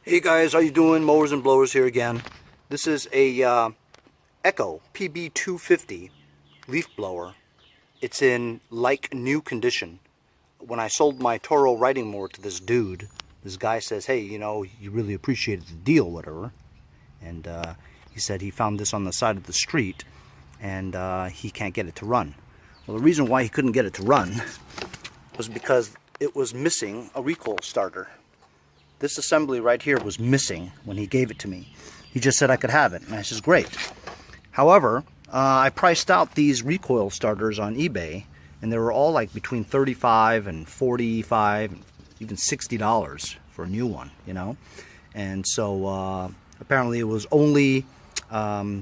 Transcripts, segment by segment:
Hey guys, how you doing? Mowers and Blowers here again. This is a Echo PB250 leaf blower. It's in like new condition. When I sold my Toro riding mower to this dude, this guy says, hey, you know, you really appreciated the deal, whatever. And he said he found this on the side of the street and he can't get it to run. Well, the reason why he couldn't get it to run was because it was missing a recoil starter. This assembly right here was missing when he gave it to me. He just said I could have it, and I says, great. However, I priced out these recoil starters on eBay, and they were all like between $35 and $45, even $60 for a new one, you know? And so apparently it was only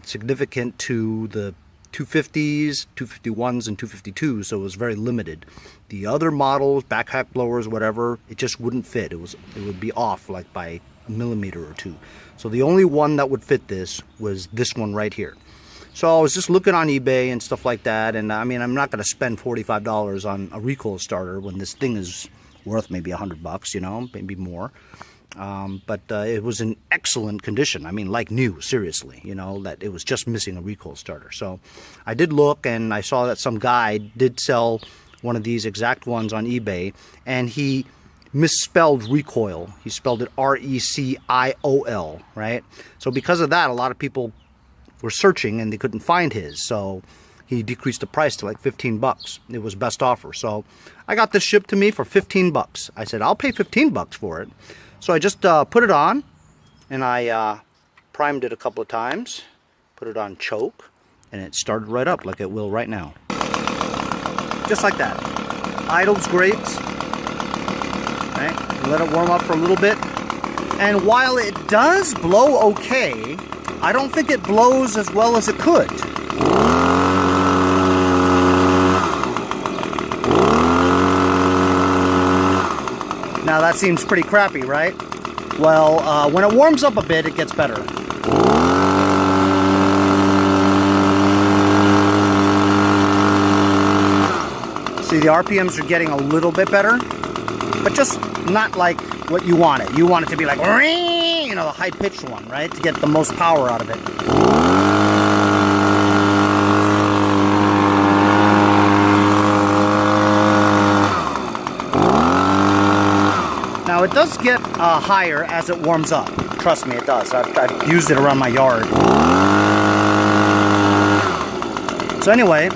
significant to the 250s, 251s, and 252s, so it was very limited. The other models, backpack blowers, whatever, it just wouldn't fit. It would be off like by a millimeter or two. So the only one that would fit this was this one right here. So I was just looking on eBay and stuff like that, and I mean, I'm not going to spend $45 on a recoil starter when this thing is worth maybe $100, you know, maybe more. But it was in excellent condition. I mean, like new, seriously, you know, that it was just missing a recoil starter. So I did look, and I saw that some guy did sell one of these exact ones on eBay, and he misspelled recoil. He spelled it R-E-C-I-O-L, right? So because of that, a lot of people were searching and they couldn't find his. So he decreased the price to like 15 bucks. It was best offer. So I got this shipped to me for 15 bucks. I said, I'll pay 15 bucks for it. So I just put it on, and I primed it a couple of times, put it on choke, and it started right up like it will right now. Just like that. Idles great. Right? Let it warm up for a little bit. And while it does blow okay, I don't think it blows as well as it could. Now that seems pretty crappy, right? Well, when it warms up a bit, it gets better. See, the RPMs are getting a little bit better, but just not like what you want it. You want it to be like, you know, the high-pitched one, right? To get the most power out of it. Now it does get higher as it warms up. Trust me, it does. I've used it around my yard. So anyway,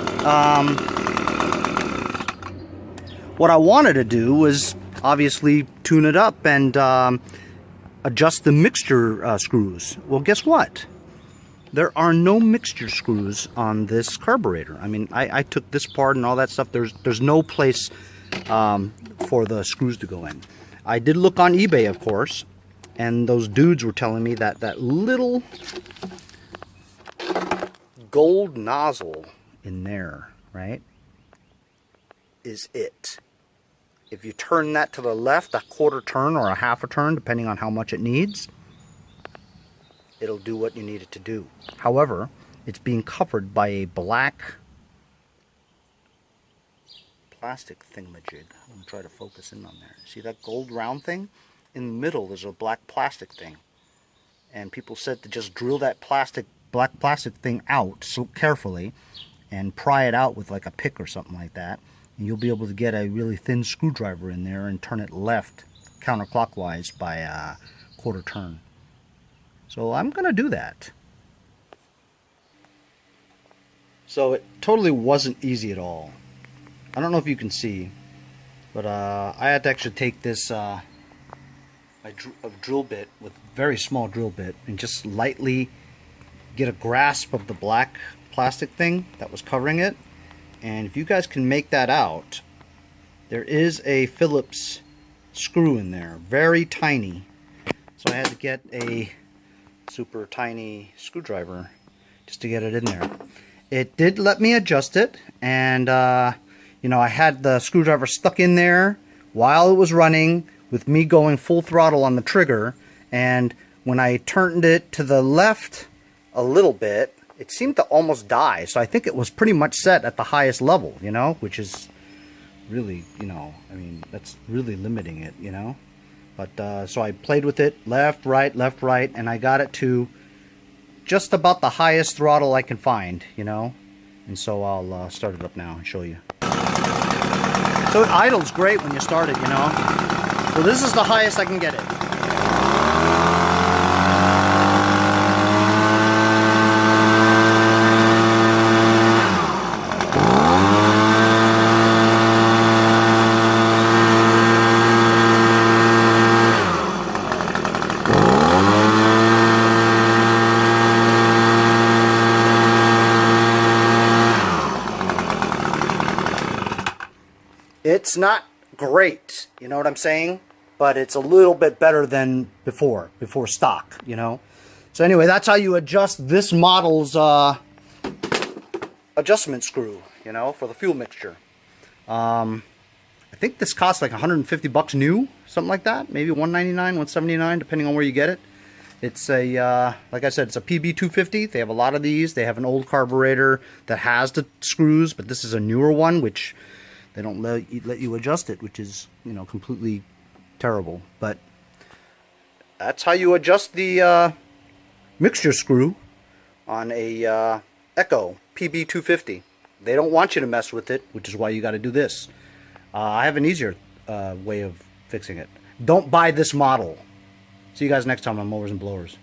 what I wanted to do was obviously tune it up and adjust the mixture screws. Well, guess what? There are no mixture screws on this carburetor. I mean, I took this part and all that stuff. There's no place for the screws to go in. I did look on eBay, of course, and those dudes were telling me that that little gold nozzle in there, right, is it. If you turn that to the left, a quarter turn or a half a turn, depending on how much it needs, it'll do what you need it to do. However, it's being covered by a black plastic thingamajig. I'm going to try to focus in on there. See that gold round thing? In the middle there's a black plastic thing. And people said to just drill that black plastic thing out so carefully and pry it out with like a pick or something like that. And you'll be able to get a really thin screwdriver in there and turn it left counterclockwise by a quarter turn. So I'm going to do that. So it totally wasn't easy at all. I don't know if you can see, but I had to actually take this a drill bit with a very small drill bit and just lightly get a grasp of the black plastic thing that was covering it. And if you guys can make that out, there is a Phillips screw in there, very tiny. So I had to get a super tiny screwdriver just to get it in there. It did let me adjust it, and you know, I had the screwdriver stuck in there while it was running with me going full throttle on the trigger, and when I turned it to the left a little bit, it seemed to almost die. So I think it was pretty much set at the highest level, you know, which is really, you know, I mean, that's really limiting it, you know. But so I played with it left, right, and I got it to just about the highest throttle I can find, you know. And so I'll start it up now and show you. So it idles great when you start it, you know. So this is the highest I can get it. It's not great, you know what I'm saying? But it's a little bit better than before stock, you know? So anyway, that's how you adjust this model's adjustment screw, you know, for the fuel mixture. I think this costs like 150 bucks new, something like that. Maybe 199, 179, depending on where you get it. It's a, like I said, it's a PB250. They have a lot of these. They have an old carburetor that has the screws, but this is a newer one, which they don't let you adjust it, which is, you know, completely terrible. But that's how you adjust the mixture screw on a Echo PB250. They don't want you to mess with it, which is why you got to do this. I have an easier way of fixing it. Don't buy this model. See you guys next time on Mowers and Blowers.